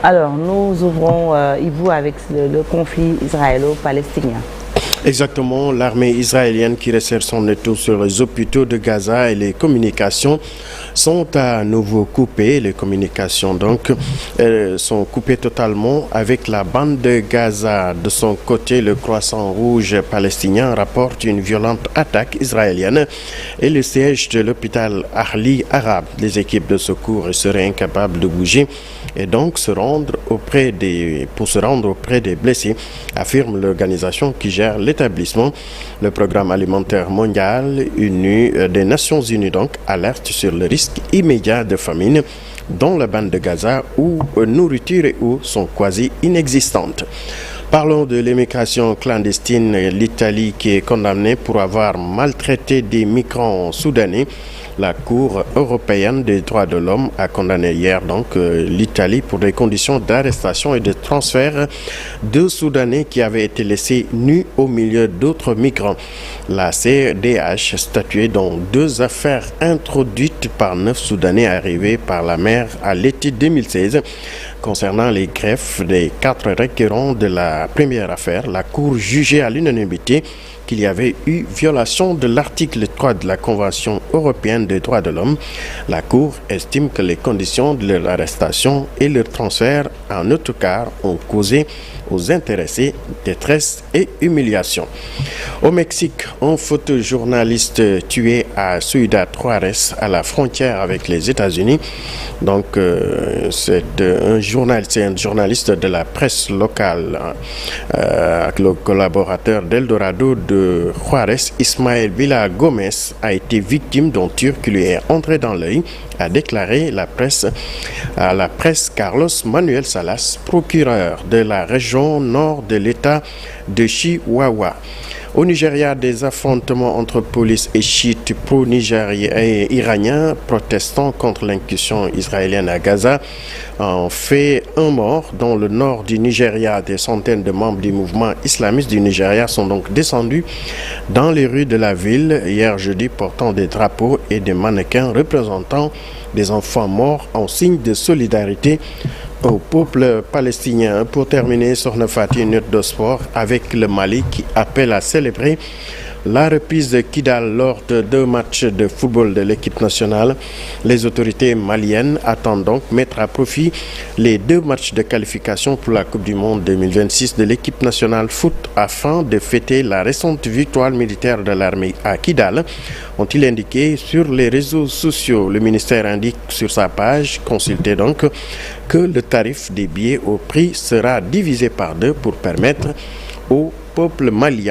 Alors, nous ouvrons, Ibou, avec le conflit israélo-palestinien. Exactement, l'armée israélienne qui resserre son étau sur les hôpitaux de Gaza et les communications sont à nouveau coupées. Les communications donc sont coupées totalement avec la bande de Gaza. De son côté, le Croissant Rouge palestinien rapporte une violente attaque israélienne et le siège de l'hôpital Ahli Arabe. Les équipes de secours seraient incapables de bouger et donc se rendre auprès des blessés, affirme l'organisation qui gère l'établissement. Le programme alimentaire mondial des Nations Unies donc alerte sur le risque immédiat de famine dans la bande de Gaza où nourriture et eau sont quasi inexistantes. Parlons de l'immigration clandestine. L'Italie qui est condamnée pour avoir maltraité des migrants soudanais. La Cour européenne des droits de l'homme a condamné hier l'Italie pour des conditions d'arrestation et de transfert de Soudanais qui avaient été laissés nus au milieu d'autres migrants. La CEDH statuait dans 2 affaires introduites par 9 Soudanais arrivés par la mer à l'été 2016. Concernant les greffes des 4 requérants de la première affaire, la Cour jugeait à l'unanimité qu'il y avait eu violation de l'article 3 de la Convention européenne des droits de l'homme. La Cour estime que les conditions de leur arrestation et leur transfert en autocar ont causé aux intéressés détresse et humiliation. Au Mexique, un photojournaliste tué à Ciudad Juárez, à la frontière avec les États-Unis. C'est un journaliste de la presse locale, le collaborateur d'Eldorado de Juárez, Ismael Villa Gomez, a été victime d'un tir qui lui est entré dans l'œil, a déclaré à la presse Carlos Manuel Salas, procureur de la région nord de l'État de Chihuahua. Au Nigeria, des affrontements entre police et chiites pro-nigériens et iraniens protestant contre l'incursion israélienne à Gaza ont fait un mort. Dans le nord du Nigeria, des centaines de membres du mouvement islamiste du Nigeria sont donc descendus dans les rues de la ville hier jeudi, portant des drapeaux et des mannequins représentant des enfants morts en signe de solidarité au peuple palestinien. Pour terminer, Sokhna Fati, une note de sport avec le Mali qui appelle à célébrer la reprise de Kidal lors de 2 matchs de football de l'équipe nationale. Les autorités maliennes attendent donc mettre à profit les 2 matchs de qualification pour la Coupe du Monde 2026 de l'équipe nationale foot afin de fêter la récente victoire militaire de l'armée à Kidal, ont-ils indiqué sur les réseaux sociaux. Le ministère indique sur sa page, consultez donc, que le tarif des billets au prix sera divisé par 2 pour permettre au peuple malien